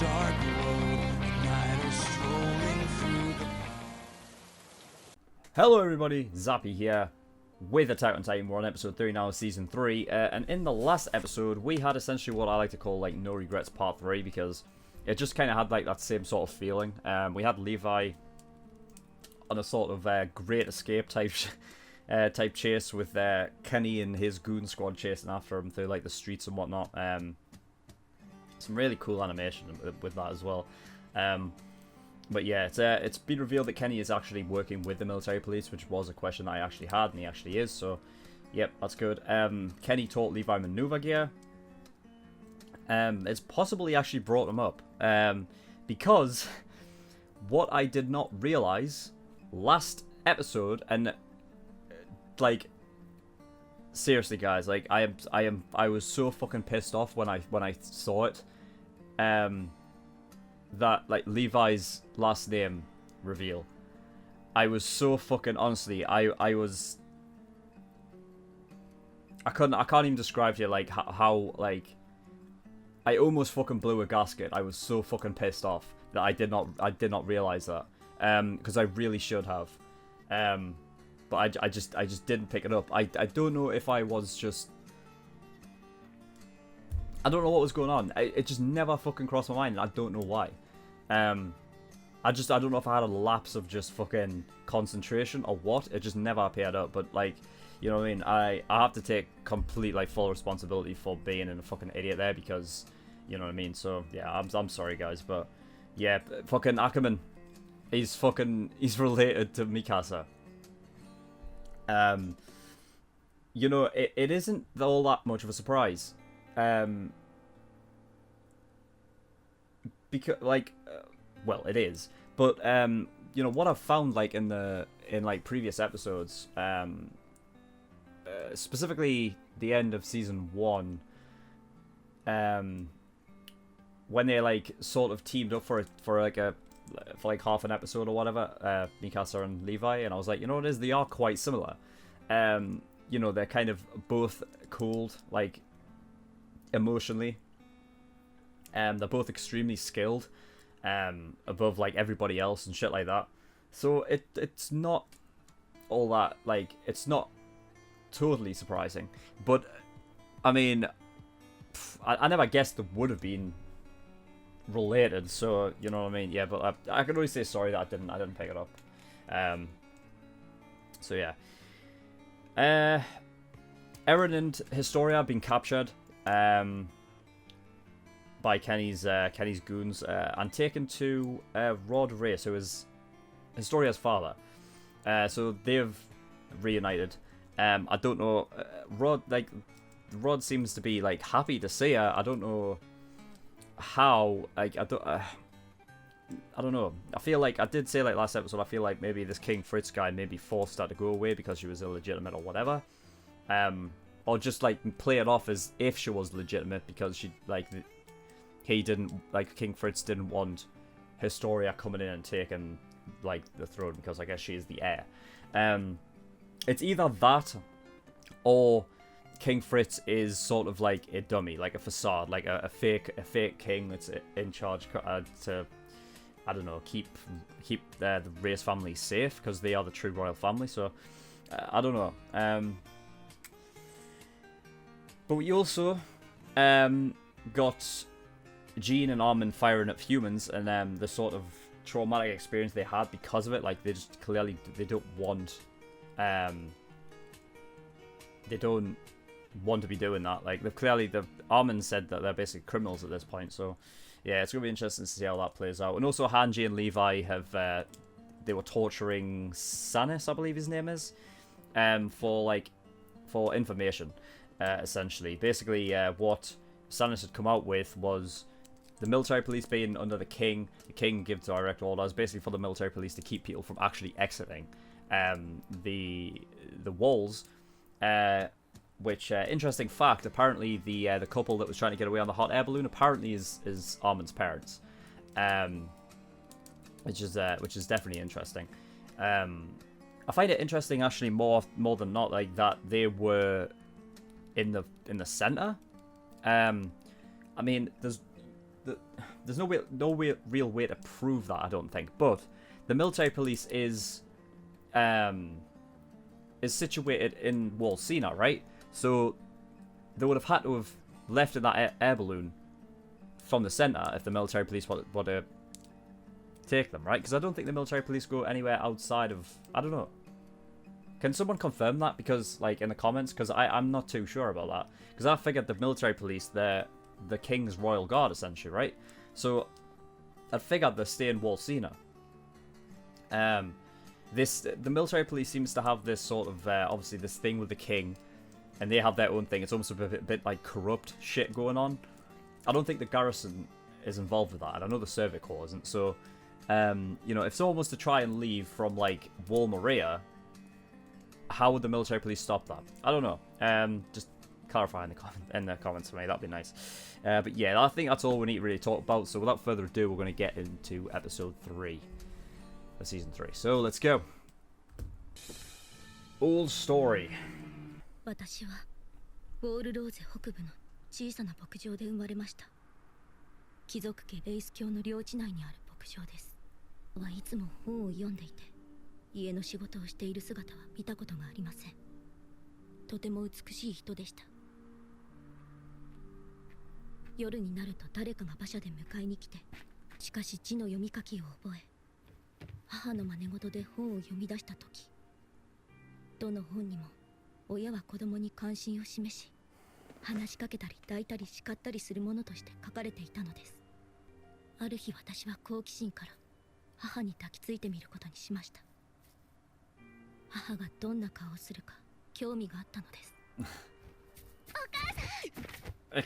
dark road at night or strolling through the... Hello everybody, Zappy here with Attack on Titan. We're on episode 3 now of season 3, and in the last episode we had essentially what I like to call like No Regrets Part 3, because it just kind of had like that same sort of feeling. We had Levi on a sort of Great Escape type type chase with Kenny and his goon squad chasing after him through like the streets and whatnot. Some really cool animation with that as well. But yeah, it's been revealed that Kenny is actually working with the military police, which was a question I actually had, and he actually is, so yep, that's good. Kenny taught Levi maneuver gear. It's possible he actually brought him up, because what I did not realize last episode, and like seriously guys, like I was so fucking pissed off when I saw it, that like Levi's last name reveal. I was so fucking, honestly, I can't even describe to you like how like I almost fucking blew a gasket. I was so fucking pissed off that I did not realize that, because I really should have, but I just didn't pick it up. I don't know if I was just, I don't know what was going on. It just never fucking crossed my mind, and I don't know why. I don't know if I had a lapse of just fucking concentration or what. It just never appeared up. But like, you know what I mean? I have to take complete like full responsibility for being a fucking idiot there, because you know what I mean. So yeah, I'm sorry guys, but yeah, fucking Ackerman, he's related to Mikasa. You know, it isn't all that much of a surprise. Because like, well, it is, but you know what I've found like in like previous episodes, specifically the end of season 1, when they like sort of teamed up for half an episode or whatever, Mikasa and Levi, and I was like, you know what it is, they are quite similar. You know, they're kind of both cold, like emotionally. They're both extremely skilled, above like everybody else and shit like that. So it's not all that, like, it's not totally surprising. But I mean, I never guessed they would have been related. So you know what I mean? Yeah, but I can only say sorry that I didn't pick it up. So yeah. Eren and Historia have been captured. By Kenny's goons, and taken to Rod Race, who is Historia's father. So they've reunited. I don't know, Rod seems to be like happy to see her. I don't know how. Like I don't know. I feel like I did say like last episode. I feel like maybe this King Fritz guy maybe forced her to go away because she was illegitimate or whatever. Or just like play it off as if she was legitimate because she like. He didn't, like, King Fritz didn't want Historia coming in and taking, like, the throne, because I guess she is the heir. It's either that, or King Fritz is sort of like a dummy, like a facade, like a fake king that's in charge to, I don't know, keep the Race family safe, because they are the true royal family, so, I don't know. But we also, got Jean and Armin firing at humans, and the sort of traumatic experience they had because of it. Like, they just clearly they don't want to be doing that. Like, Armin said that they're basically criminals at this point. So yeah, it's gonna be interesting to see how that plays out. And also Hanji and Levi have they were torturing Sanis, I believe his name is, for information, essentially. Basically, what Sanis had come out with was the military police being under the king gives direct orders basically for the military police to keep people from actually exiting the walls, which interesting fact, apparently the couple that was trying to get away on the hot air balloon apparently is Armin's parents, which is definitely interesting. I find it interesting actually more than not, like, that they were in the center. I mean, there's real way to prove that, I don't think. But the military police is situated in Walsina, right? So they would have had to have left in that air balloon from the centre if the military police were to take them, right? Because I don't think the military police go anywhere outside of... I don't know. Can someone confirm that? Because, like, in the comments? Because I'm not too sure about that. Because I figured the military police, they're the King's Royal Guard, essentially, right? So I figured they stay in Walsina. The military police seems to have this sort of, obviously, this thing with the King. And they have their own thing. It's almost a bit like corrupt shit going on. I don't think the garrison is involved with that. And I know the Survey Corps isn't. So, you know, if someone was to try and leave from, like, Wall Maria, how would the military police stop that? I don't know. Just clarify in the comments for me. That'd be nice. But yeah, I think that's all we need to really talk about. So without further ado, we're going to get into episode 3 of season 3. So let's go. Old story. 私はウォールローゼ北部の小さな牧場で生まれました。貴族家レイス教の領地内にある牧場です。はいつも本を読んでいて、家の仕事をしている姿は見たことがありません。とても美しい人でした。夜になると誰かが馬車で迎えに来て、しかし字の読み書きを覚え、母の真似事で本を読み出した時、どの本にも親は子供に関心を示し、話しかけたり抱いたり叱ったりするものとして書かれていたのです。ある日私は好奇心から母に抱きついてみることにしました。母がどんな顔をするか興味があったのです。お母さん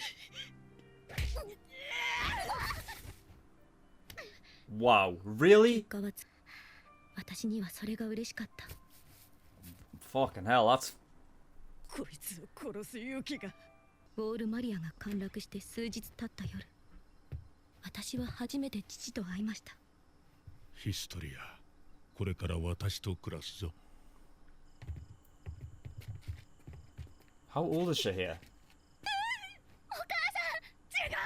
Wow, really? 私にはそれが嬉しかった。Fucking hell, that's... こいつを殺す勇気が。ウォールマリアが陥落して数日経った夜、私は初めて父と会いました。ヒストリア、これから私と暮らすぞ。How old is she here? お母さん、違う。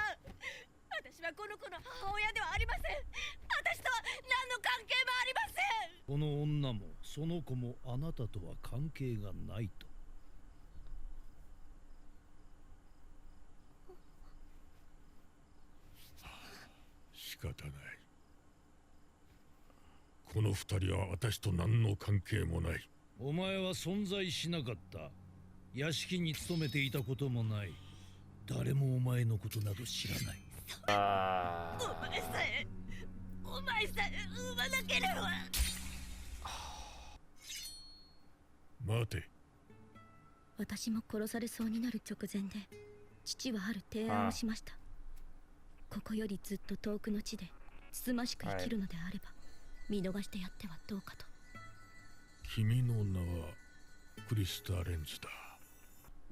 私はこの子の母親ではありません。私とは何の関係もありません。この女もその子もあなたとは関係がないと。仕方ない。この二人は私と何の関係もない。お前は存在しなかった。屋敷に勤めていたこともない。誰もお前のことなど知らない。お前さえ産まなければ。待て。私も殺されそうになる直前で、父はある提案をしました。ここよりずっと遠くの地でつつましく生きるのであれば、見逃してやってはどうかと。君の名はクリスター・レンズだ。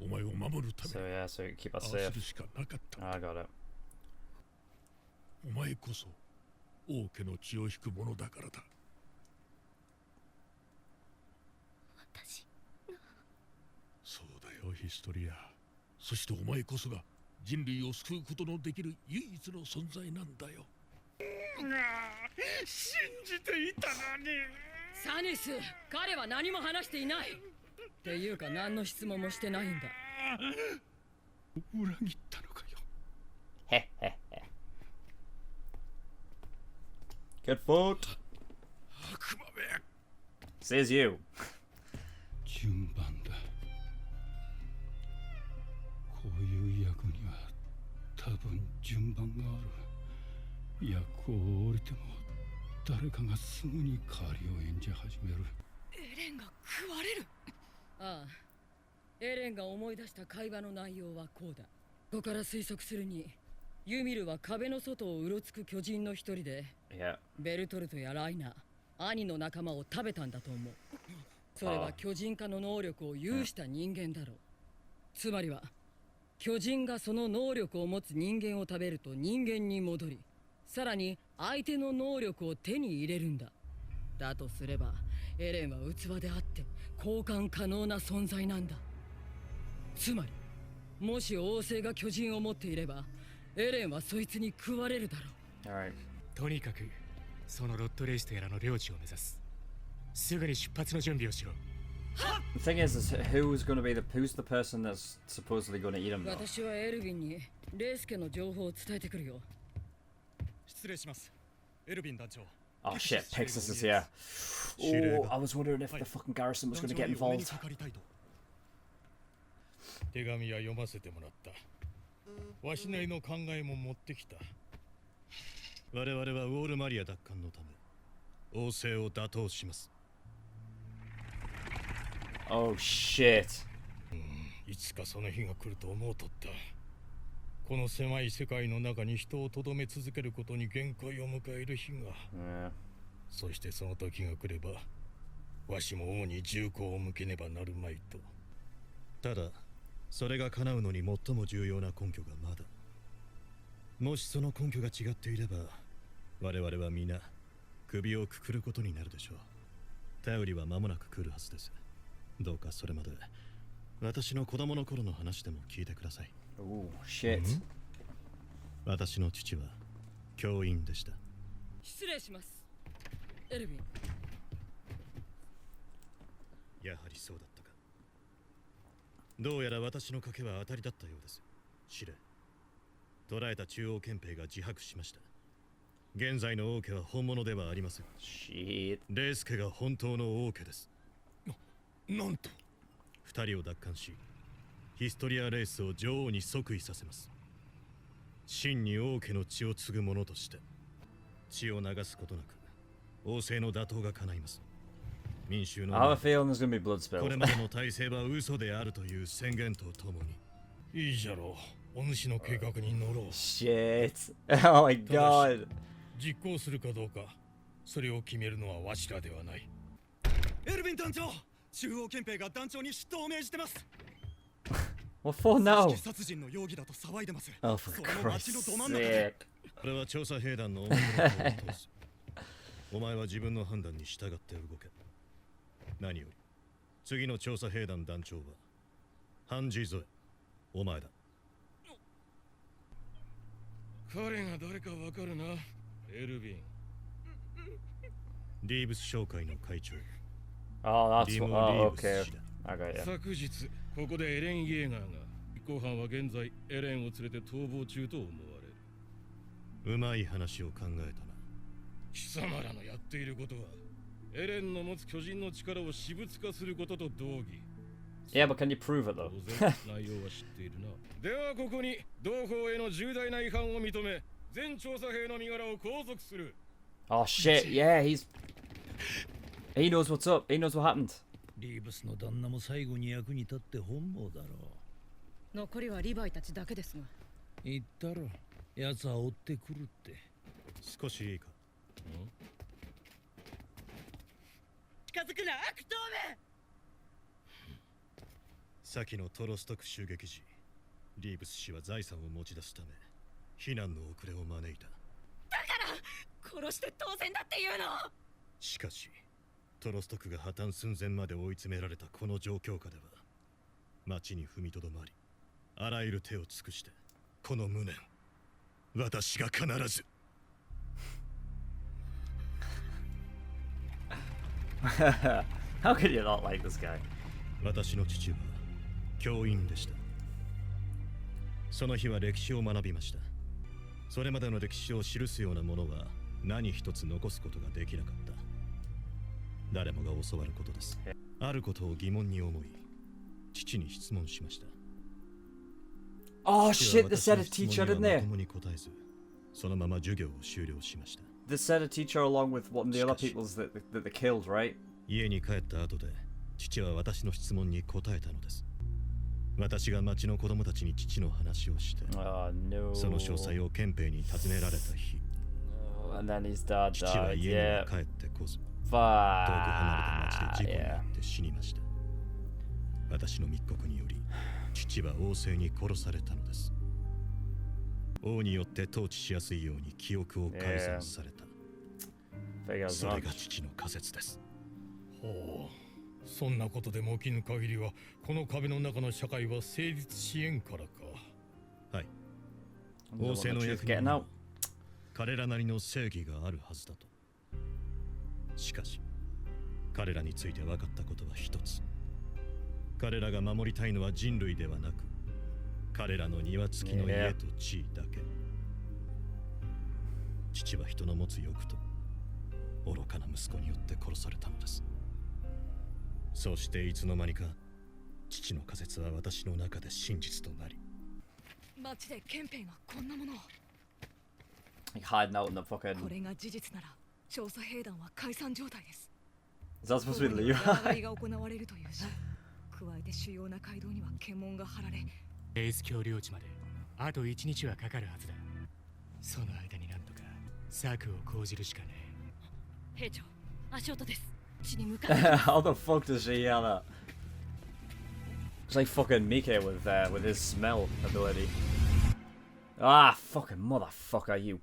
お前を守るために、so keep us ああ safe. するしかなかった。I got it. お前こそ王家の血を引く者だからだ。私。そうだよ、ヒストリア。そしてお前こそが人類を救うことのできる唯一の存在なんだよ。信じていたのに。サニス、彼は何も話していない。っていうか何の質問もしてないんだ。裏切ったのかよ。Heh heh heh. Good foot. 悪魔め。Says you. 順番だ。こういう役には多分順番がある。役を降りても誰かがすぐに代わりを演じ始める。エレンが食われる。ああ、エレンが思い出した会話の内容はこうだ。ここから推測するに、ユミルは壁の外をうろつく巨人の一人で、Yeah. ベルトルトやライナー、兄の仲間を食べたんだと思う。それは巨人化の能力を有した人間だろう。つまりは巨人がその能力を持つ人間を食べると人間に戻り、さらに相手の能力を手に入れるんだ。だとすればエレンは器であって交換可能な存在なんだ。つまりもし王政が巨人を持っていれば、エレンはそいつに食われるだろう。 Alright. とにかくそのロッドレイストやらの領地を目指す。すぐに出発の準備をしろ。 The thing is who's the person that's supposedly going to eat him though? 私はエルヴィンにレイスケの情報を伝えてくるよ。失礼します。エルヴィン団長。 Oh shit, Pixis is here. Oh, I was wondering if the fucking garrison was going to get involved. 手紙は読ませてもらった。わしなりの考えも持ってきた。我々はウォールマリア奪還のため王政を打倒します。 Oh shit. いつかその日が来ると思うとった。この狭い世界の中に人をとどめ続けることに限界を迎える日が。Yeah. そしてその時が来れば、わしも王に銃口を向けねばなるまいと。ただ、それが叶うのに最も重要な根拠がまだ。もしその根拠が違っていれば、我々は皆首をくくることになるでしょう。頼りは間もなく来るはずです。どうかそれまで私の子供の頃の話でも聞いてください。 Oh shit. 私の父は教員でした。失礼します、エルヴィン。やはりそうだったか。どうやら私の賭けは当たりだったようです。司令、捕らえた中央憲兵が自白しました。現在の王家は本物ではありません。 Shit. レイス家が本当の王家です。なんと二人を奪還し、ヒストリアレースを女王に即位させます。真に王家の血を継ぐ者として血を流すことなく王政の打倒が叶います。民衆の I have a feeling there's going to be blood これ spilled. までの体制は嘘であるという宣言とともに。いいじゃろう。お主の計画に乗ろう。 Shit. Oh my god. 実行するかどうか、それを決めるのはわしらではない。エルヴィン団長、中央憲兵が団長に出頭を命じてます。 What for now? 組織殺人の容疑だと騒いでます。 Oh, for それも町 Christ's のど真ん中で。 sake. これは調査兵団の表の方を通す。お前は自分の判断に従って動け。何より次の調査兵団団長はハンジーゾエ、お前だ。彼が誰かわかるな、エルヴィン。リーブス商会の会長。 Oh, that's リ what. モ Oh, リーブ okay. ス氏だ。 I got you. 昨日ここでエレン・イェーガーが実行犯は現在エレンを連れて逃亡中と思われる。うまい話を考えたな。貴様らのやっていることはエレンの持つ巨人の力を私物化することと同義。 Yeah, but can you prove it though? 当然内容は知っているな。ではここに同法への重大な違反を認め、全調査兵の身柄を拘束する。 Oh shit. Yeah, he knows what's up. He knows what happened. リーブスの旦那も最後に役に立って本望だろう。残りはリヴァイたちだけですが。言ったろ、奴は追ってくるって。少しいいか。近づくな、悪党め。先のトロストク襲撃時、リーブス氏は財産を持ち出すため避難の遅れを招いた。殺して当然だっていうの。しかしトロストクが破綻寸前まで追い詰められたこの状況下では、町に踏みとどまりあらゆる手を尽くしてこの無念、私が必ず。How could you not like this guy? 私の父は教員でした。その日は歴史を学びました。それまでの歴史を記すようなものは何一つ残すことができなかった。誰もが教わることです。あることを疑問に思い、父に質問しました。 Oh 父は shit, they said a 私の teacher, 質問 didn't には they? まともに答えず、そのまま授業を終了しました。 They said a teacher along with one of the other people's that they killed, right? 家に帰った後で、父は私の質問に答えたのです。私が町の子供たちに父の話をして、 Oh no. その詳細を憲兵に尋ねられた日、 And then his dad 父は died. 家には Yeah. 帰ってこず、遠く Fuck. 離れた町で事故に遭 Yeah. って死にました。私の密告により、父は王政に殺されたのです。王によって統治しやすいように記憶を改ざんされた。 Figure as それが much. 父の仮説です。ほう、そんなことでも起きぬ限りは、この壁の中の社会は成立しえんからか。はい。The 王 one 政 the の truth 役 getting に out. は彼らなりの正義があるはずだと。しかし彼らについて分かったことは一つ。彼らが守りたいのは人類ではなく、彼らの庭付きの家と地位だけ。父は人の持つ欲と愚かな息子によって殺されたのです。そしていつの間にか父の仮説は私の中で真実となり、町で憲兵がこんなものを。 Like hiding out in the fucking. これが事実なら調査兵団は解散状態です。 Is that supposed to be 戦 Levi? いが行われるというし、加えて主要な街道には検問が張られ、エース橋領地まであと1日はかかるはずだ。その間になんとか策を講じるしかねえ。兵長、足音です。地に向かって How the fuck does she hear that? It's like fucking Mike with his smell ability. Ah, fucking motherfucker, you.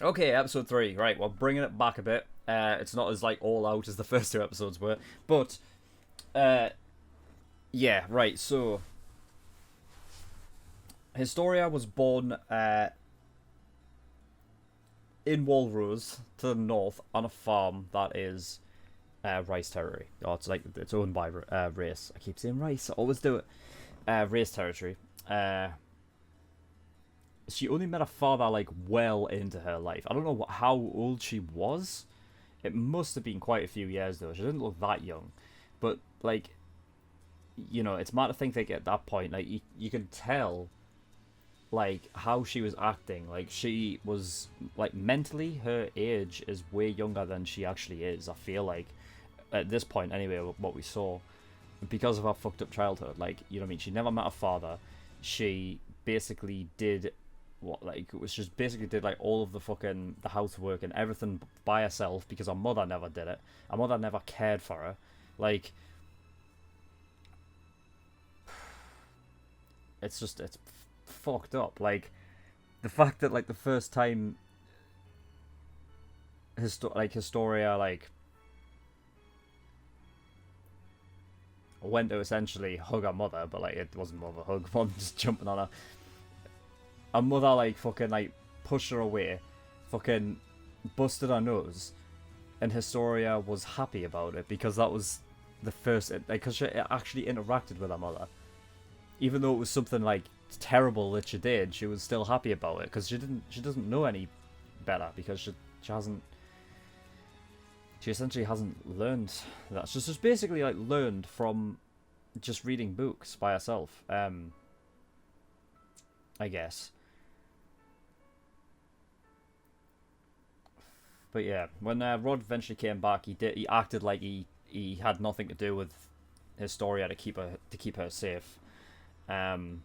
Okay, episode 3. Right, we're bringing it back a bit. It's not as like all out as the first 2 episodes were, but yeah, right. So Historia was born in Walrose to the north on a farm that is rice territory. Oh, it's like it's owned by race. I keep saying rice. I always do it. Race territory. She only met her father like well into her life. I don't know how old she was. It must have been quite a few years though. She didn't look that young, but like, you know, it's mad to think like at that point, like you can tell, like how she was acting. Like she was like mentally, her age is way younger than she actually is. I feel like at this point anyway, what we saw, because of her fucked up childhood. Like, you know what I mean? She never met her father. She basically did what, like, it was just basically did like all of the fucking the housework and everything by herself because her mother never did it. Her mother never cared for her. Like, it's just it's fucked up. Like the fact that like the first time Historia like went to essentially hug her mother, but like it wasn't more of a hug, one just jumping on her. Her mother like fucking like pushed her away, fucking busted her nose, and Historia was happy about it because that was the first, like, because she actually interacted with her mother, even though it was something like terrible that she did. She was still happy about it because she doesn't know any better because she essentially hasn't learned that. She's just basically like learned from just reading books by herself. I guess. But yeah, when Rod eventually came back, he acted like he had nothing to do with Historia to keep her safe. And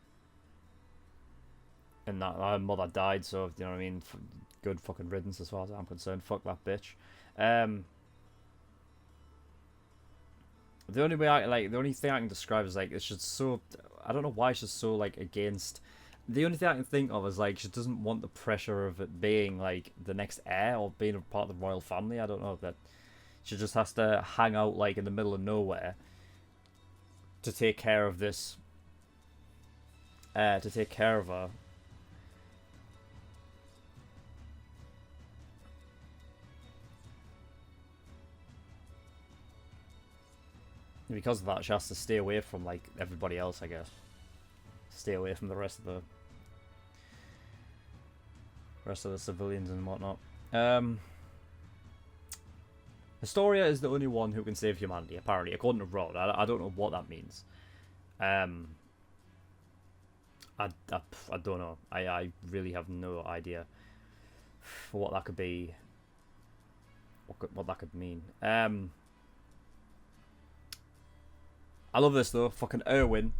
that her mother died, so you know what I mean. Good fucking riddance as far as I'm concerned. Fuck that bitch. The only thing I can describe is like it's just so, I don't know why she's so like against. The only thing I can think of is like she doesn't want the pressure of it being like the next heir or being a part of the royal family. I don't know, that she just has to hang out like in the middle of nowhere to take care of this. To take care of her. Because of that, she has to stay away from like everybody else, I guess. Stay away from the rest of the civilians and whatnot. Historia is the only one who can save humanity, apparently, according to Rod. I don't know what that means. I don't know. I really have no idea for what that could be. What that could mean. I love this though. Fucking Erwin,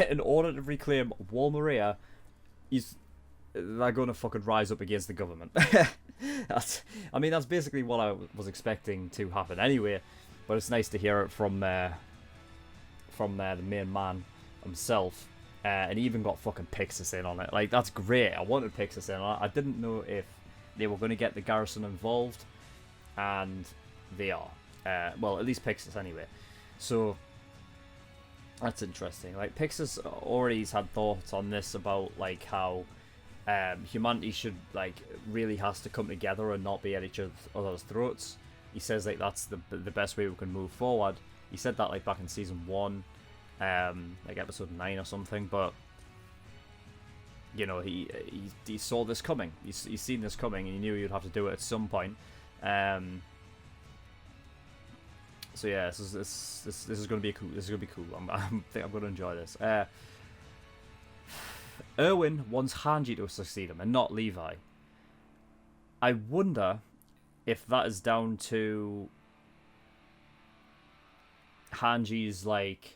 in order to reclaim Wall Maria, they're gonna fucking rise up against the government. I mean, that's basically what I was expecting to happen anyway. But it's nice to hear it from the main man himself, and he even got fucking Pixis in on it. Like, that's great. I wanted Pixis in on it. I didn't know if they were gonna get the garrison involved, and they are. Well, at least Pixis anyway. So That's interesting. Like, Pixar's already had thoughts on this about like how humanity should like really has to come together and not be at each other's throats. He says like that's the best way we can move forward. He said that like back in season 1, like episode 9 or something. But you know, he saw this coming. He's seen this coming, and he knew he would have to do it at some point. So yeah, this is going to be cool. This is going to be cool. I think I'm going to enjoy this. Erwin wants Hanji to succeed him and not Levi. I wonder if that is down to Hanji's like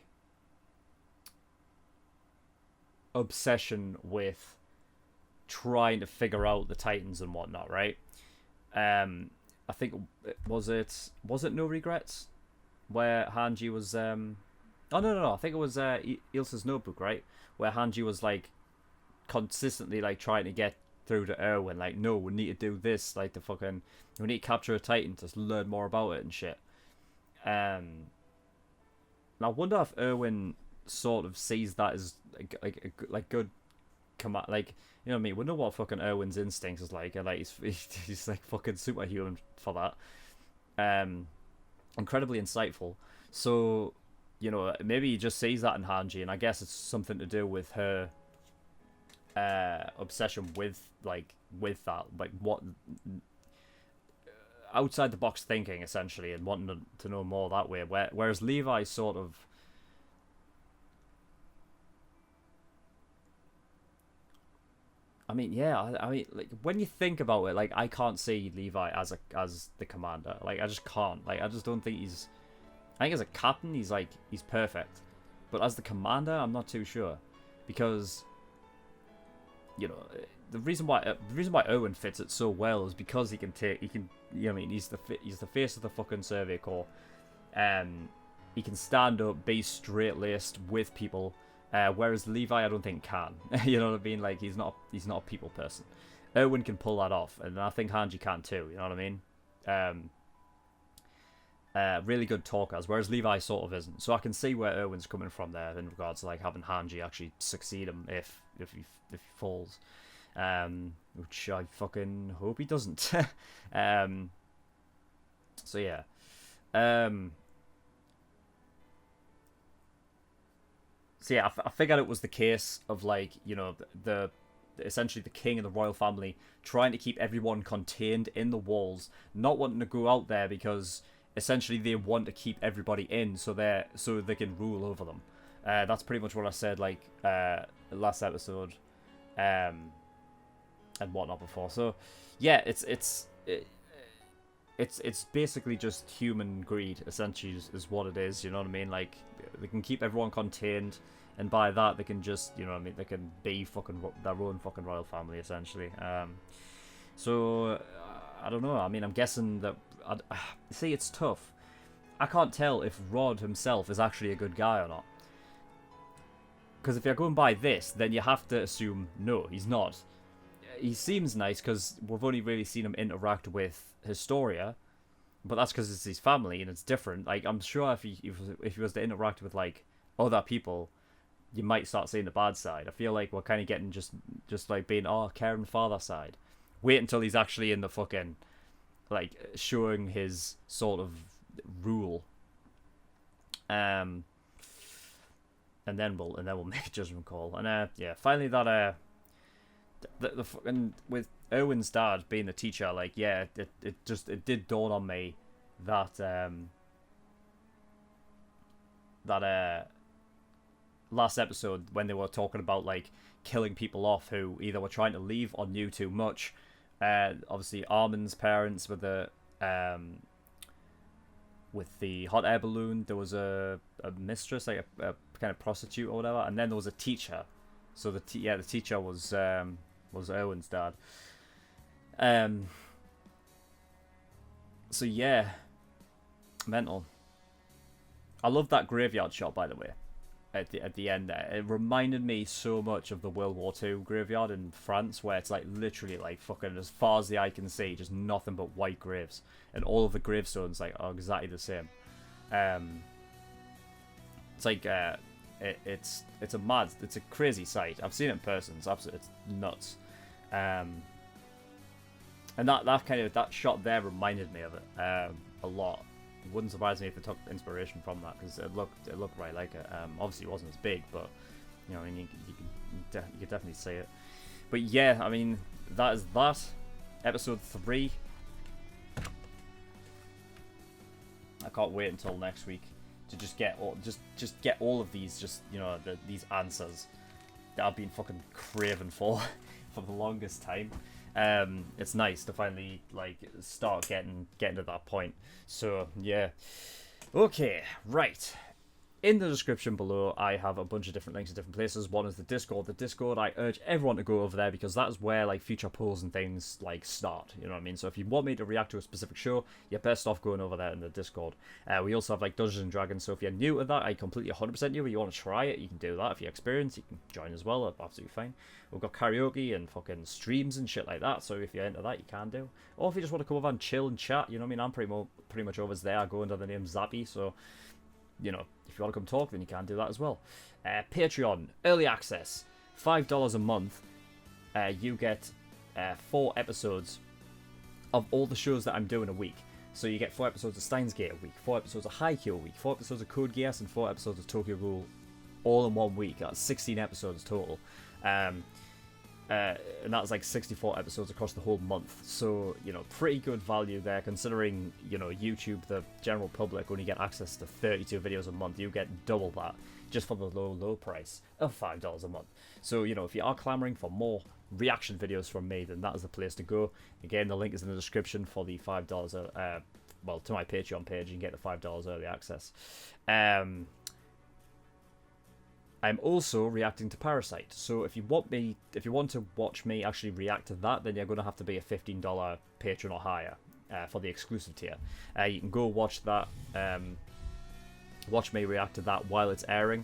obsession with trying to figure out the Titans and whatnot, right? I think was it No Regrets, where Hanji was oh no, I think it was Ilsa's Notebook, right, where Hanji was like consistently like trying to get through to Erwin, like, no, we need to do this, like we need to capture a Titan to learn more about it and shit. And I wonder if Erwin sort of sees that as like good command, like, you know what I mean? Wonder what fucking Erwin's instincts is like, and like he's like fucking superhuman for that. Incredibly insightful. So, you know, maybe he just sees that in Hanji, and I guess it's something to do with her obsession with that, like what outside the box thinking essentially, and wanting to know more that way. Whereas Levi sort of, I mean, yeah, I mean, like when you think about it, like I can't see Levi as the commander. Like I just can't. Like I just don't think he's. I think as a captain, he's perfect, but as the commander, I'm not too sure, because, you know, the reason why Owen fits it so well is because he can, you know what I mean, he's the face of the fucking Survey Corps. He can stand up, be straight laced with people. Whereas Levi, I don't think can. You know what I mean? Like he's not a people person. Erwin can pull that off, and I think Hanji can too. You know what I mean? Really good talkers, whereas Levi sort of isn't. So I can see where Erwin's coming from there in regards to like having Hanji actually succeed him if he falls, which I fucking hope he doesn't. So yeah. So yeah, I figured it was the case of like, you know, the essentially the king and the royal family trying to keep everyone contained in the walls, not wanting to go out there because essentially they want to keep everybody in so they can rule over them. That's pretty much what I said like last episode, and whatnot before. So yeah, it's basically just human greed, essentially, is what it is. You know what I mean? Like they can keep everyone contained, and by that they can just, you know what I mean, they can be fucking their own fucking royal family, essentially. So I don't know. I mean, I'm guessing that. See, it's tough. I can't tell if Rod himself is actually a good guy or not. Because if you're going by this, then you have to assume no, he's not. He seems nice because we've only really seen him interact with Historia, but that's because it's his family and it's different. Like, I'm sure if he was to interact with like other people, you might start seeing the bad side. I feel like we're kind of getting just like being caring father side. Wait until he's actually in the fucking, like, showing his sort of rule, and then we'll make a judgment call. And yeah, finally that the fucking, with Erwin's dad being the teacher, like, yeah, it did dawn on me that last episode when they were talking about like killing people off who either were trying to leave or knew too much. Obviously Armin's parents with the hot air balloon, there was a mistress, like a kind of prostitute or whatever, and then there was a teacher. So the teacher was Erwin's dad. So yeah, mental. I love that graveyard shot, by the way, at the end there. It reminded me so much of the World War II graveyard in France, where it's like literally like fucking as far as the eye can see, just nothing but white graves, and all of the gravestones like are exactly the same. It's like it's a crazy sight. I've seen it in person. It's nuts. And that shot there reminded me of it a lot. It wouldn't surprise me if it took inspiration from that, because it looked right like it. Obviously it wasn't as big, but you know, I mean, you can definitely see it. But yeah, I mean, that is that. Episode 3. I can't wait until next week to just get all of these, you know, these answers that I've been fucking craving for the longest time. It's nice to finally like start getting to that point. So yeah, okay, right. In the description below, I have a bunch of different links to different places. One is the Discord. The Discord, I urge everyone to go over there, because that is where like future polls and things like start. You know what I mean? So if you want me to react to a specific show, you're best off going over there in the Discord. We also have like Dungeons and Dragons. So if you're new to that, I completely 100% new, but you want to try it, you can do that. If you're experienced, you can join as well. That's absolutely fine. We've got karaoke and fucking streams and shit like that. So if you're into that, you can do. Or if you just want to come over and chill and chat, you know what I mean? I'm pretty much over there. I go under the name Zappy. So, you know, if you want to come talk, then you can do that as well. Patreon, early access, $5 a month. You get 4 episodes of all the shows that I'm doing a week. So you get 4 episodes of Steins Gate a week, 4 episodes of Haikyuu a week, 4 episodes of Code Geass, and 4 episodes of Tokyo Ghoul, all in 1 week. That's 16 episodes total. And that's like 64 episodes across the whole month. So, you know, pretty good value there, considering, you know, YouTube, the general public, only get access to 32 videos a month. You get double that just for the low price of $5 a month. So, you know, if you are clamoring for more reaction videos from me, then that is the place to go. Again, the link is in the description for the $5, well, to my Patreon page. You can get the $5 early access. I'm also reacting to Parasite, so if you want to watch me actually react to that, then you're going to have to be a $15 patron or higher for the exclusive tier. You can go watch that, watch me react to that while it's airing.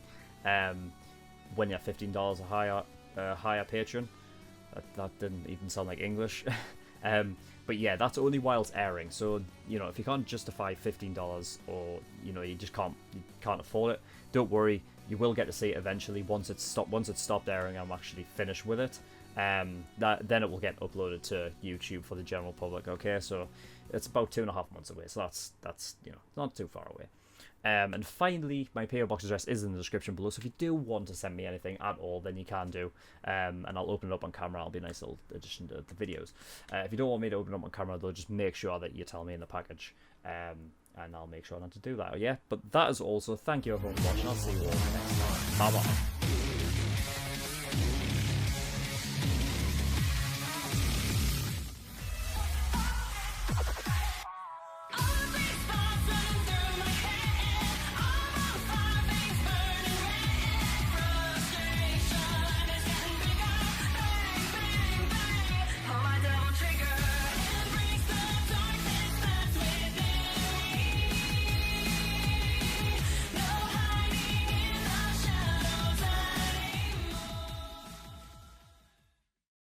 When you're $15 or higher patron. That didn't even sound like English. But yeah, that's only while it's airing. So, you know, if you can't justify $15, or, you know, you can't afford it, don't worry. You will get to see it eventually once it's stopped airing. I'm actually finished with it. Then it will get uploaded to YouTube for the general public. Okay, so it's about 2.5 months away. So that's you know, not too far away. And finally, my PO box address is in the description below. So if you do want to send me anything at all, then you can do. And I'll open it up on camera. It'll be a nice little addition to the videos. If you don't want me to open it up on camera, though, just make sure that you tell me in the package. And I'll make sure not to do that. Yeah, but that is all. So thank you everyone for watching. I'll see you all next time. Bye bye.